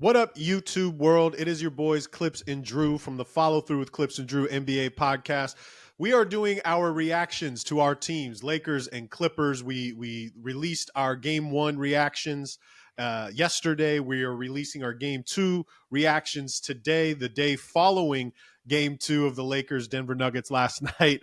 What up, YouTube world? It is your boys Clips and Drew from the Follow Through with Clips and Drew NBA podcast. We are doing our reactions to our teams, Lakers and Clippers. We released our Game 1 reactions yesterday. We are releasing our Game 2 reactions today, the day following Game 2 of the Lakers Denver Nuggets last night.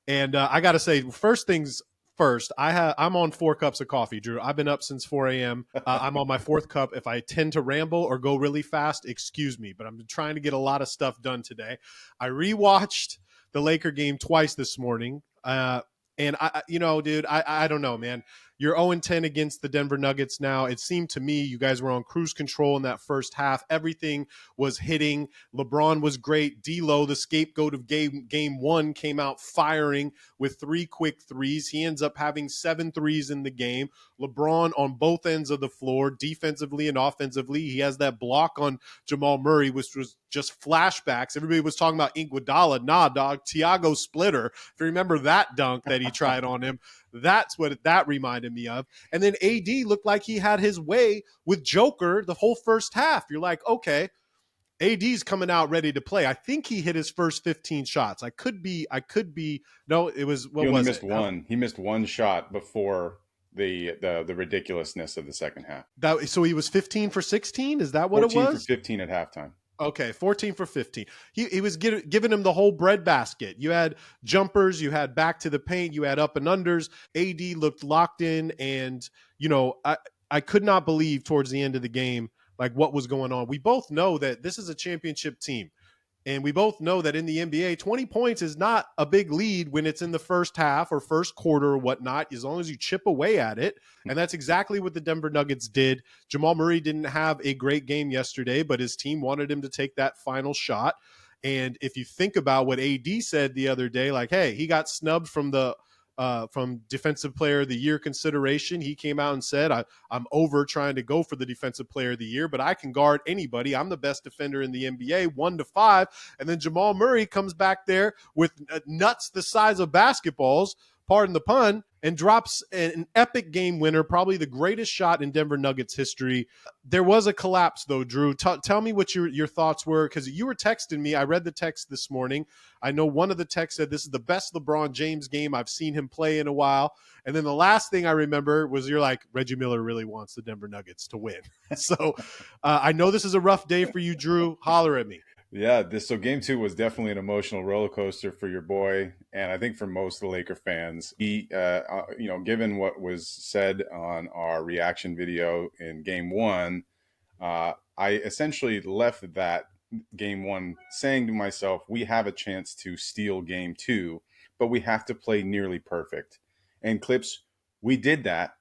And I got to say, first things first, I'm on 4 cups of coffee, Drew. I've been up since 4 a.m. I'm on my 4th cup. If I tend to ramble or go really fast, excuse me, but I'm trying to get a lot of stuff done today. I rewatched the Laker game twice this morning. And dude, I don't know, man. You're 0-10 against the Denver Nuggets now. It seemed to me you guys were on cruise control in that first half. Everything was hitting. LeBron was great. D'Lo, the scapegoat of game 1, came out firing with 3 quick threes. He ends up having 7 threes in the game. LeBron on both ends of the floor, defensively and offensively. He has that block on Jamal Murray, which was just flashbacks. Everybody was talking about Iguodala. Nah, dog, Tiago Splitter. If you remember that dunk that he tried on him, that's what that reminded me of. And then AD looked like he had his way with Joker the whole first half. You're like, okay, AD's coming out ready to play. I think he hit his first 15 shots. I could be. No, it was, He what only was missed it? one. He missed one shot before the ridiculousness of the second half. So he was 15 for 16. Is that what it 14 for was? 15 at halftime. Okay, 14 for 15. He was giving him the whole breadbasket. You had jumpers, you had back to the paint, you had up and unders. AD looked locked in, and I could not believe towards the end of the game like what was going on. We both know that this is a championship team. And we both know that in the NBA, 20 points is not a big lead when it's in the first half or first quarter or whatnot, as long as you chip away at it. And that's exactly what the Denver Nuggets did. Jamal Murray didn't have a great game yesterday, but his team wanted him to take that final shot. And if you think about what AD said the other day, like, hey, he got snubbed from Defensive Player of the Year consideration. He came out and said, I'm over trying to go for the Defensive Player of the Year, but I can guard anybody. I'm the best defender in the NBA, 1-5. And then Jamal Murray comes back there with nuts the size of basketballs, pardon the pun, and drops an epic game winner, probably the greatest shot in Denver Nuggets history. There was a collapse, though, Drew. Tell me what your thoughts were, because you were texting me. I read the text this morning. I know one of the texts said this is the best LeBron James game I've seen him play in a while. And then the last thing I remember was you're like, Reggie Miller really wants the Denver Nuggets to win. So I know this is a rough day for you, Drew. Holler at me. Yeah, so game 2 was definitely an emotional roller coaster for your boy, and I think for most of the Laker fans. Given what was said on our reaction video in game 1, I essentially left that game 1 saying to myself, we have a chance to steal game 2, but we have to play nearly perfect. And Clips, we did that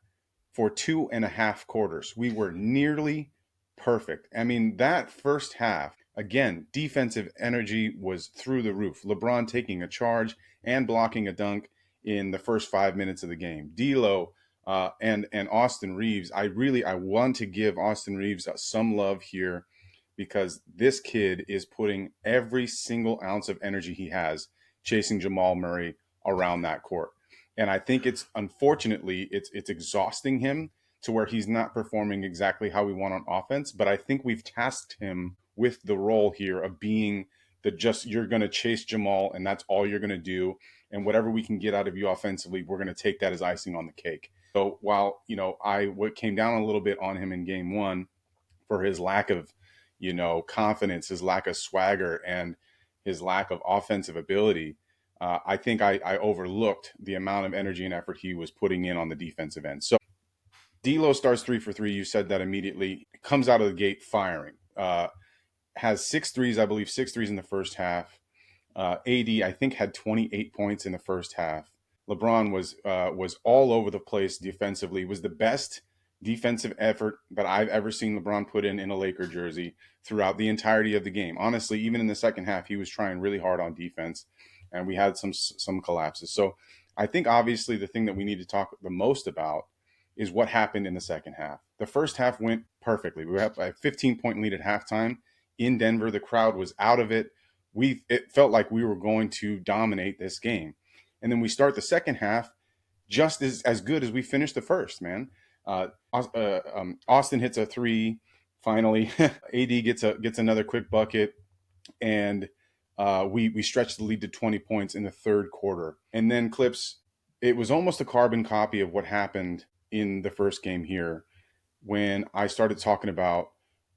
for 2.5 quarters. We were nearly perfect. I mean, that first half, again, defensive energy was through the roof. LeBron taking a charge and blocking a dunk in the first 5 minutes of the game. D'Lo and Austin Reeves. I want to give Austin Reeves some love here, because this kid is putting every single ounce of energy he has chasing Jamal Murray around that court. And I think unfortunately it's exhausting him to where he's not performing exactly how we want on offense. But I think we've tasked him with the role here of being you're going to chase Jamal, and that's all you're going to do. And whatever we can get out of you offensively, we're going to take that as icing on the cake. So while, what came down a little bit on him in game 1 for his lack of, confidence, his lack of swagger, and his lack of offensive ability, I think I overlooked the amount of energy and effort he was putting in on the defensive end. So D'Lo starts 3 for 3. You said that immediately. Comes out of the gate firing. Has 6 threes, I believe, 6 threes in the first half. AD, I think, had 28 points in the first half. LeBron was all over the place defensively. Was the best defensive effort that I've ever seen LeBron put in a Laker jersey throughout the entirety of the game. Honestly, even in the second half, he was trying really hard on defense, and we had some collapses. So I think obviously the thing that we need to talk the most about is what happened in the second half. The first half went perfectly. We were up by a 15-point lead at halftime in Denver. The crowd was out of it. It felt like we were going to dominate this game. And then we start the second half just as good as we finished the first, man. Austin hits a 3 Finally, AD gets another quick bucket, and we stretched the lead to 20 points in the third quarter. And then Clips, it was almost a carbon copy of what happened in the first game here when I started talking about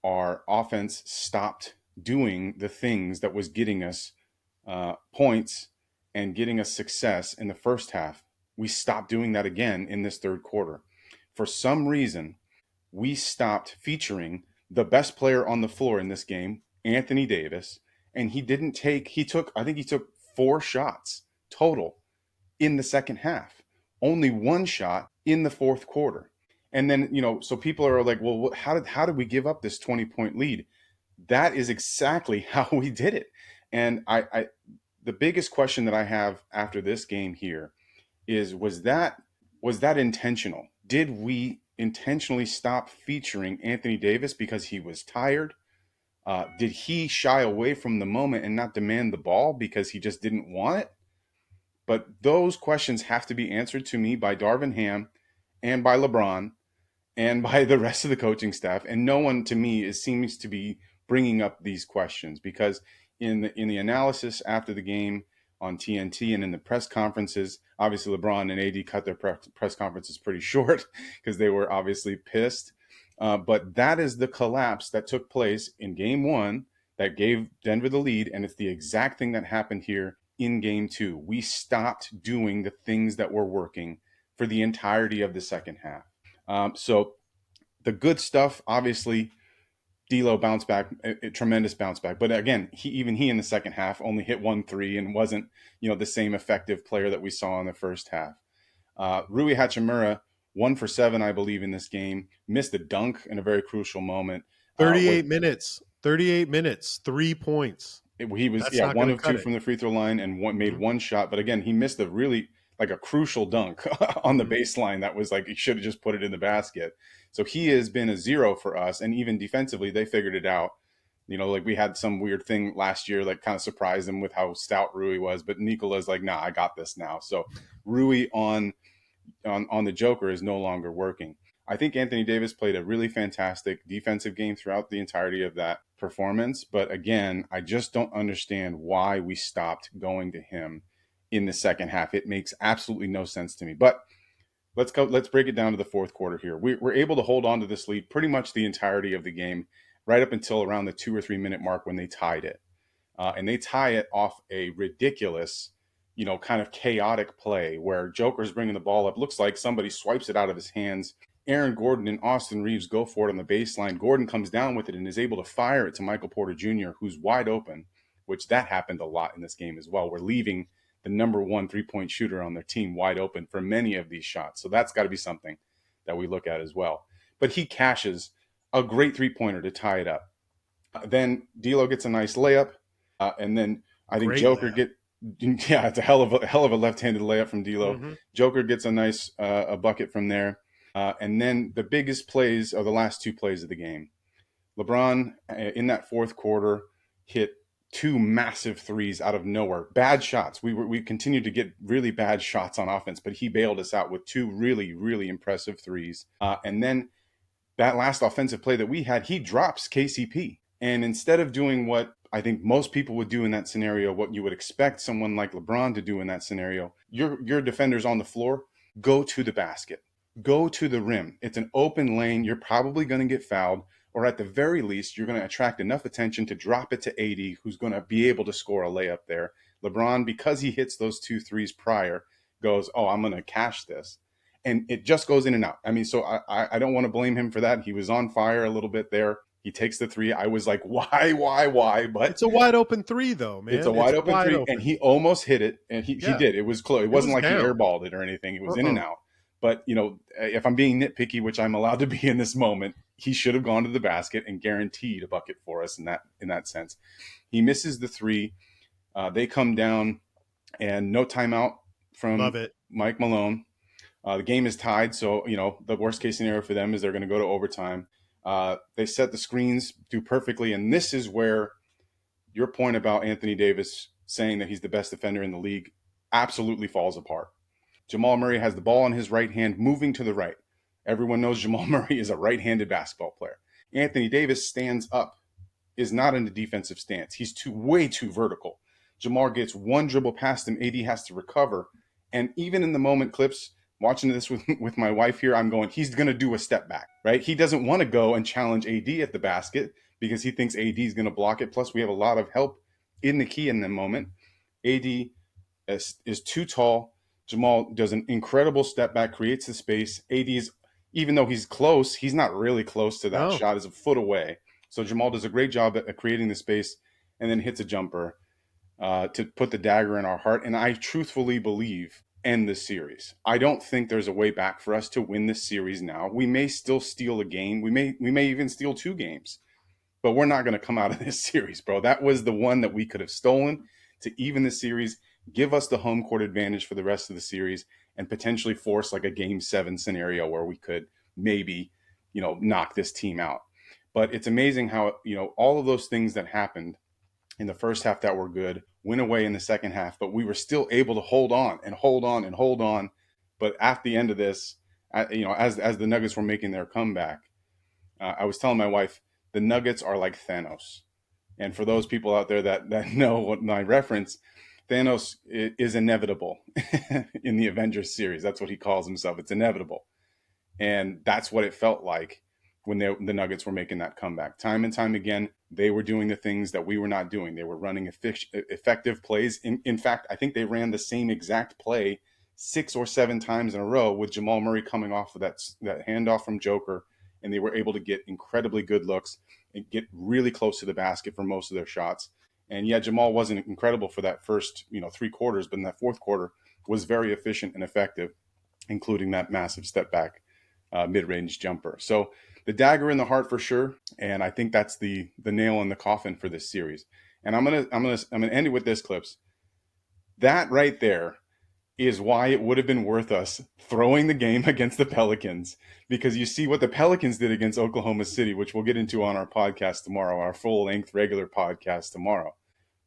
our offense stopped doing the things that was getting us points and getting us success in the first half. We stopped doing that again in this third quarter. For some reason, we stopped featuring the best player on the floor in this game, Anthony Davis, and I think he took 4 shots total in the second half. Only 1 shot in the fourth quarter. And then, so people are like, well, how did we give up this 20-point lead? That is exactly how we did it. And the biggest question that I have after this game here is, was that intentional? Did we intentionally stop featuring Anthony Davis because he was tired? Did he shy away from the moment and not demand the ball because he just didn't want it? But those questions have to be answered to me by Darvin Ham and by LeBron and by the rest of the coaching staff. And no one, to me, seems to be bringing up these questions, because in the analysis after the game on TNT and in the press conferences, obviously LeBron and AD cut their press conferences pretty short because they were obviously pissed. But that is the collapse that took place in game one that gave Denver the lead. And it's the exact thing that happened here in game two. We stopped doing the things that were working for the entirety of the second half. So the good stuff, obviously, D'Lo bounced back, a tremendous bounce back. But again, he in the second half only hit 1 3 and wasn't, the same effective player that we saw in the first half. Rui Hachimura, 1 for 7, I believe, in this game, missed a dunk in a very crucial moment. 38 minutes, 3 points. He was That's not 1 gonna of cut 2 it. from the free throw line and made 1 shot. But again, he missed a really like a crucial dunk on the baseline that was like he should have just put it in the basket. So he has been a 0 for us, and even defensively, they figured it out. Like we had some weird thing last year, like kind of surprised them with how stout Rui was, but Nikola's like, nah, I got this now. So Rui on the Joker is no longer working. I think Anthony Davis played a really fantastic defensive game throughout the entirety of that performance. But again, I just don't understand why we stopped going to him in the second half. It makes absolutely no sense to me. But let's break it down to the fourth quarter here. We're able to hold on to this lead pretty much the entirety of the game, right up until around the 2 or 3 minute mark when they tied it. And they tie it off a ridiculous, kind of chaotic play where Joker's bringing the ball up. Looks like somebody swipes it out of his hands. Aaron Gordon and Austin Reeves go for it on the baseline. Gordon comes down with it and is able to fire it to Michael Porter Jr., who's wide open, which that happened a lot in this game as well. We're leaving the number 1 3-point shooter on their team wide open for many of these shots. So that's got to be something that we look at as well. But he cashes a great 3-pointer to tie it up. Then D'Lo gets a nice layup. And then I think Great Joker layup. it's a hell of a left-handed layup from D'Lo. Joker gets a nice a bucket from there. And then the biggest plays are the last 2 plays of the game. LeBron in that fourth quarter hit 2 massive threes out of nowhere. Bad shots. We continued to get really bad shots on offense, but he bailed us out with 2 really, really impressive threes. And then that last offensive play that we had, he drops KCP. And instead of doing what I think most people would do in that scenario, what you would expect someone like LeBron to do in that scenario, your defender's on the floor, go to the basket, go to the rim. It's an open lane. You're probably going to get fouled, or at the very least, you're going to attract enough attention to drop it to AD, who's going to be able to score a layup there. LeBron, because he hits those 2 threes prior, goes, oh, I'm going to cash this. And it just goes in and out. I mean, so I don't want to blame him for that. He was on fire a little bit there. He takes the 3. I was like, why? But it's a wide open 3, though, man. It's a wide open 3, and he almost hit it, and he did. It was close. It wasn't like down. he airballed it or anything. It was in and out. But, if I'm being nitpicky, which I'm allowed to be in this moment, he should have gone to the basket and guaranteed a bucket for us in that sense. He misses the 3. They come down, and no timeout from Mike Malone. The game is tied, so the worst case scenario for them is they're going to go to overtime. They set the screens, do perfectly, and this is where your point about Anthony Davis saying that he's the best defender in the league absolutely falls apart. Jamal Murray has the ball in his right hand, moving to the right. Everyone knows Jamal Murray is a right-handed basketball player. Anthony Davis stands up, is not in a defensive stance. He's way too vertical. Jamal gets one dribble past him. AD has to recover. And even in the moment, Clips, watching this with my wife here, I'm going, he's going to do a step back, right? He doesn't want to go and challenge AD at the basket because he thinks AD is going to block it. Plus, we have a lot of help in the key in the moment. AD is too tall. Jamal does an incredible step back, creates the space. AD is, even though he's close, he's not really close to that No. shot, is a foot away. So Jamal does a great job at creating the space and then hits a jumper to put the dagger in our heart. And I truthfully believe end this series. I don't think there's a way back for us to win this series now. We may still steal a game. We may even steal 2 games, but we're not going to come out of this series, bro. That was the one that we could have stolen to even the series, give us the home court advantage for the rest of the series, and potentially force like a game 7 scenario where we could maybe, knock this team out. But it's amazing how, all of those things that happened in the first half that were good went away in the second half, but we were still able to hold on and hold on and hold on. But at the end of this, as the Nuggets were making their comeback, I was telling my wife, the Nuggets are like Thanos. And for those people out there that know what my reference, Thanos is inevitable in the Avengers series. That's what he calls himself. It's inevitable. And that's what it felt like when the Nuggets were making that comeback. Time and time again, they were doing the things that we were not doing. They were running effective plays. In fact, I think they ran the same exact play 6 or 7 times in a row with Jamal Murray coming off of that handoff from Joker, and they were able to get incredibly good looks and get really close to the basket for most of their shots. And yeah, Jamal wasn't incredible for that first 3 quarters, but in that fourth quarter was very efficient and effective, including that massive step back mid-range jumper. So the dagger in the heart for sure, and I think that's the nail in the coffin for this series. And I'm gonna end it with this, Clips. That right there is why it would have been worth us throwing the game against the Pelicans, because you see what the Pelicans did against Oklahoma City, which we'll get into on our podcast tomorrow, our full-length regular podcast tomorrow.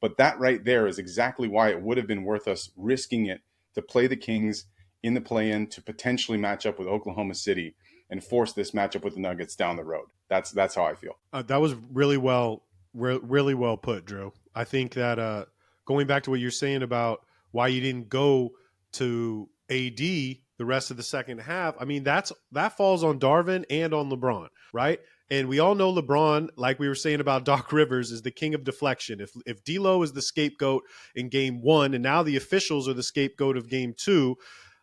But that right there is exactly why it would have been worth us risking it to play the Kings in the play-in to potentially match up with Oklahoma City and force this matchup with the Nuggets down the road. That's how I feel. That was really well put, Drew. I think that going back to what you're saying about why you didn't go to AD the rest of the second half, I mean, that falls on Darvin and on LeBron, right? And we all know LeBron, like we were saying about Doc Rivers, is the king of deflection. If D'Lo is the scapegoat in game 1, and now the officials are the scapegoat of game 2,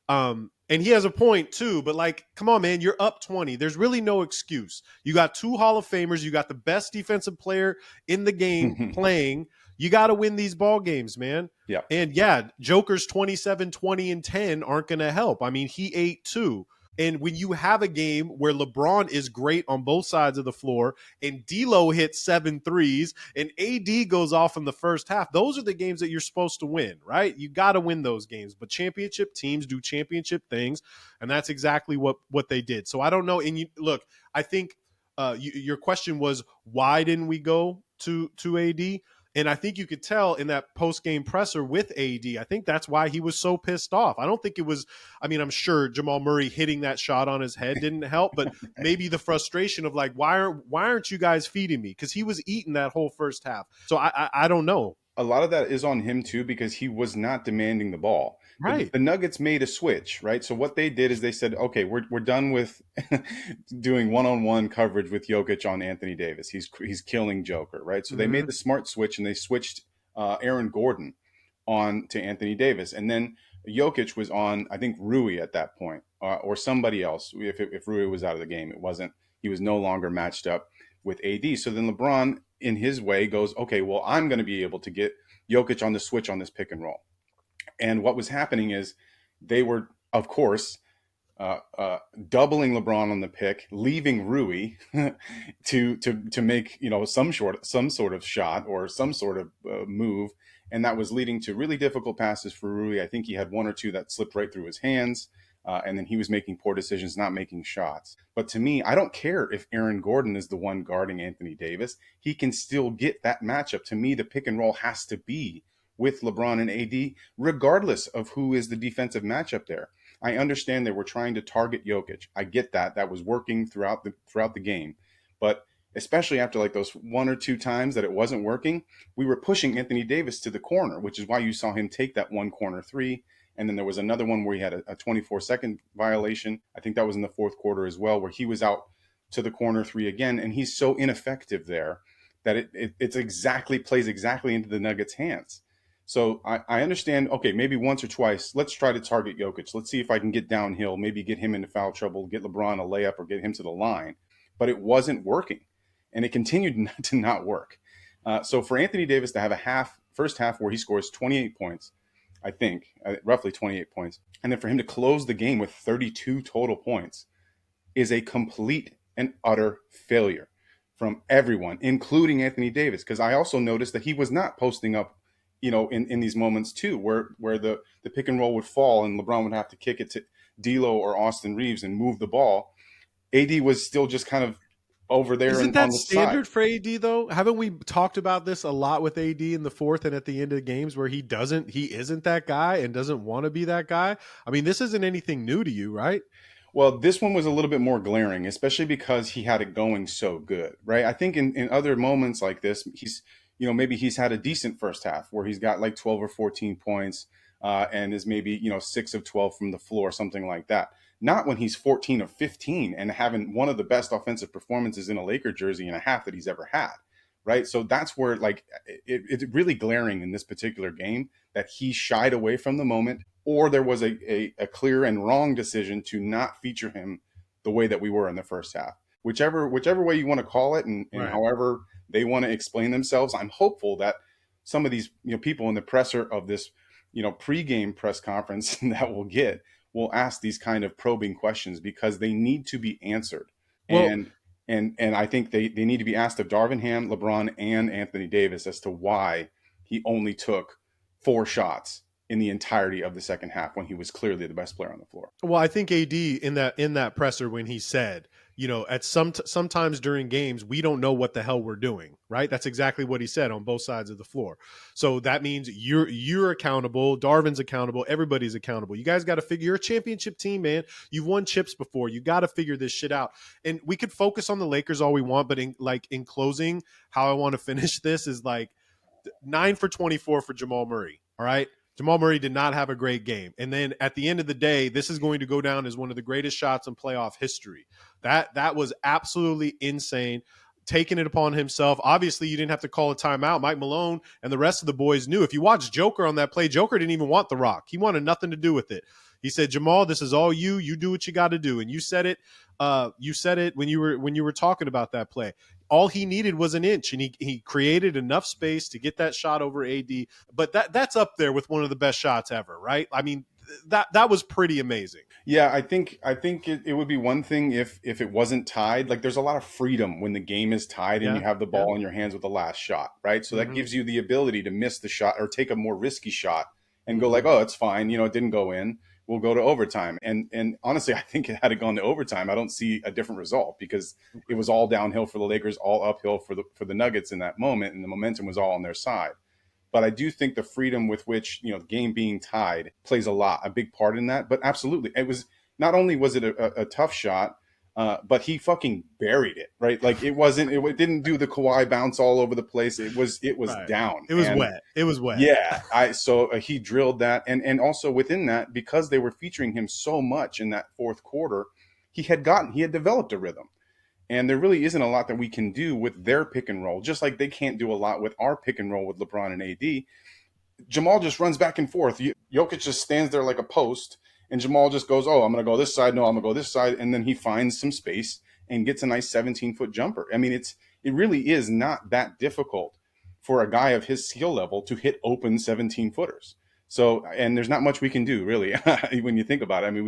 and he has a point too, but like, come on, man, you're up 20. There's really no excuse. You got 2 Hall of Famers. You got the best defensive player in the game playing. You got to win these ball games, man. Yeah. And yeah, Joker's 27, 20, and 10 aren't going to help. I mean, he ate 2. And when you have a game where LeBron is great on both sides of the floor and D'Lo hits 7 threes and AD goes off in the first half, those are the games that you're supposed to win, right? You got to win those games. But championship teams do championship things, and that's exactly what they did. So I don't know. And look, I think your question was, why didn't we go to AD? And I think you could tell in that post-game presser with AD, I think that's why he was so pissed off. I don't think it was, I mean, I'm sure Jamal Murray hitting that shot on his head didn't help, but maybe the frustration of like, why aren't you guys feeding me? Because he was eating that whole first half. So I don't know. A lot of that is on him too, because he was not demanding the ball. Right. The Nuggets made a switch, right? So what they did is they said, okay, we're done with doing one-on-one coverage with Jokic on Anthony Davis. He's killing Joker, right? So they made the smart switch and they switched Aaron Gordon on to Anthony Davis. And then Jokic was on, I think, Rui at that point, or somebody else. If Rui was out of the game, he was no longer matched up with AD. So then LeBron, in his way, goes, okay, well, I'm going to be able to get Jokic on the switch on this pick and roll. And what was happening is they were, of course, doubling LeBron on the pick, leaving Rui to make some sort of shot or some sort of move, and that was leading to really difficult passes for Rui. I think he had 1 or 2 that slipped right through his hands. And then he was making poor decisions, not making shots. But to me, I don't care if Aaron Gordon is the one guarding Anthony Davis. He can still get that matchup. To me, the pick and roll has to be with LeBron and AD, regardless of who is the defensive matchup there. I understand they were trying to target Jokic. I get that. That was working throughout the game. But especially after like those one or two times that it wasn't working, we were pushing Anthony Davis to the corner, which is why you saw him take that one corner three. And then there was another one where he had a 24-second violation. I think that was in the fourth quarter as well, where he was out to the corner three again. And he's so ineffective there that it's exactly plays exactly into the Nuggets' hands. So I understand, okay, maybe once or twice, let's try to target Jokic. Let's see if I can get downhill, maybe get him into foul trouble, get LeBron a layup or get him to the line. But it wasn't working. And it continued to not work. So for Anthony Davis to have a first half where he scores 28 points, I think, roughly 28 points, and then for him to close the game with 32 total points is a complete and utter failure from everyone, including Anthony Davis. Because I also noticed that he was not posting up, in these moments too, where the pick and roll would fall and LeBron would have to kick it to D'Lo or Austin Reeves and move the ball. AD was still just kind of over there Isn't and on that the side. standard for AD though? Haven't we talked about this a lot with AD in the fourth and at the end of the games where he isn't that guy and doesn't want to be that guy? I mean, this isn't anything new to you, right? Well, this one was a little bit more glaring, especially because he had it going so good, right? I think in other moments like this, maybe he's had a decent first half where he's got like 12 or 14 points and is maybe, 6 of 12 from the floor, something like that. Not when he's 14 of 15 and having one of the best offensive performances in a Laker jersey and a half that he's ever had, right? So that's where like it's really glaring in this particular game that he shied away from the moment, or there was a clear and wrong decision to not feature him the way that we were in the first half. Whichever way you want to call it, and Right. however they want to explain themselves, I'm hopeful that some of these people in the presser of this pregame press conference that we'll get will ask these kind of probing questions because they need to be answered. Well, And I think they need to be asked of Darvin Ham, LeBron, and Anthony Davis as to why he only took 4 shots in the entirety of the second half when he was clearly the best player on the floor. Well, I think AD in that presser when he said, at sometimes during games we don't know what the hell we're doing, right? That's exactly what he said on both sides of the floor. So that means you're accountable, Darvin's accountable, everybody's accountable. You guys got to figure you're a championship team, man. You've won chips before. You got to figure this shit out. And we could focus on the Lakers all we want, but in closing, how I want to finish this is like 9 for 24 for Jamal Murray. All right. Jamal Murray did not have a great game. And then at the end of the day, this is going to go down as one of the greatest shots in playoff history. That was absolutely insane. Taking it upon himself. Obviously, you didn't have to call a timeout. Mike Malone and the rest of the boys knew. If you watch Joker on that play, Joker didn't even want the rock. He wanted nothing to do with it. He said, Jamal, this is all you. You do what you got to do. And you said it. You said it when you were talking about that play. All he needed was an inch, and he created enough space to get that shot over AD. But that's up there with one of the best shots ever, right? I mean, that was pretty amazing. Yeah, I think it would be one thing if it wasn't tied. Like there's a lot of freedom when the game is tied and you Yeah, have the yeah. ball in your hands with the last shot, right? So that Mm-hmm. gives you the ability to miss the shot or take a more risky shot and go like, Mm-hmm. oh, it's fine, it didn't go in. We'll go to overtime. And honestly, I think had it gone to overtime, I don't see a different result because it was all downhill for the Lakers, all uphill for the Nuggets in that moment, and the momentum was all on their side. But I do think the freedom with which the game being tied plays a big part in that. But absolutely, it was not only was it a tough shot, but he fucking buried it, right? Like it didn't do the Kawhi bounce all over the place. It was Right. down, It was and wet. It was wet. yeah, he drilled that, and also within that, because they were featuring him so much in that fourth quarter, he had developed a rhythm. And there really isn't a lot that we can do with their pick and roll, just like they can't do a lot with our pick and roll with LeBron and AD. Jamal just runs back and forth. Jokic just stands there like a post, and Jamal just goes, "Oh, I'm going to go this side. No, I'm going to go this side," and then he finds some space and gets a nice 17-foot jumper. I mean, it really is not that difficult for a guy of his skill level to hit open 17-footers. So, and there's not much we can do really when you think about it. I mean,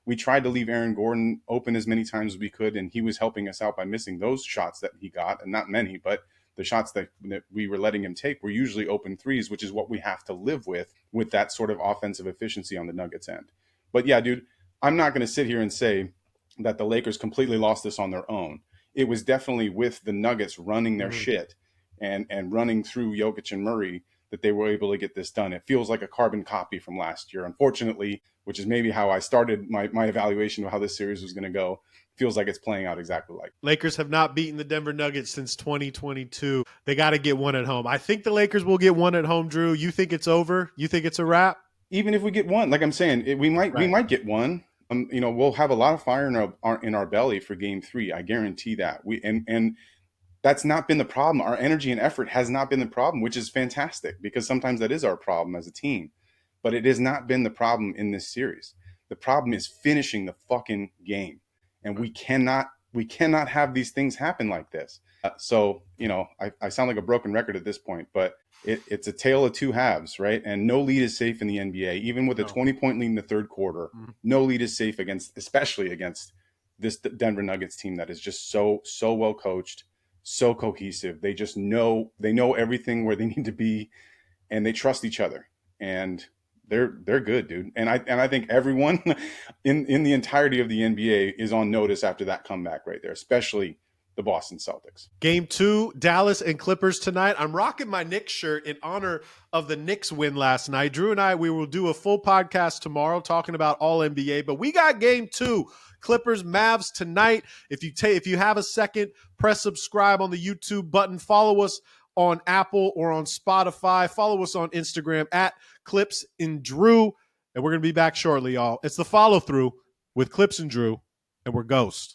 we tried to leave Aaron Gordon open as many times as we could, and he was helping us out by missing those shots that he got, and not many, but the shots that we were letting him take were usually open threes, which is what we have to live with that sort of offensive efficiency on the Nuggets end. But yeah, dude, I'm not going to sit here and say that the Lakers completely lost this on their own. It was definitely with the Nuggets running their Mm-hmm. shit and running through Jokic and Murray that they were able to get this done. It feels like a carbon copy from last year, unfortunately, which is maybe how I started my evaluation of how this series was going to go. feels like it's playing out exactly like. Lakers have not beaten the Denver Nuggets since 2022. They got to get one at home. I think the Lakers will get one at home, Drew. You think it's over? You think it's a wrap? Even if we get one, like I'm saying, we might get one. We'll have a lot of fire in our belly for Game 3. I guarantee that. And that's not been the problem. Our energy and effort has not been the problem, which is fantastic because sometimes that is our problem as a team. But it has not been the problem in this series. The problem is finishing the fucking game, and we cannot have these things happen like this. So I sound like a broken record at this point, but it's a tale of two halves, right? And no lead is safe in the NBA, even with a 20-point lead in the third quarter. No lead is safe especially against this Denver Nuggets team that is just so well coached, so cohesive. They just know everything where they need to be, and they trust each other, and they're good, dude. And I think everyone in the entirety of the NBA is on notice after that comeback right there, especially the Boston Celtics. Game 2, Dallas and Clippers tonight. I'm rocking my Knicks shirt in honor of the Knicks win last night. Drew and I, we will do a full podcast tomorrow talking about all NBA, but we got Game 2, Clippers Mavs tonight. If you have a second, press subscribe on the YouTube button. Follow us on Apple or on Spotify. Follow us on Instagram at Clips and Drew, and we're going to be back shortly, y'all. It's the follow through with Clips and Drew, and we're Ghost.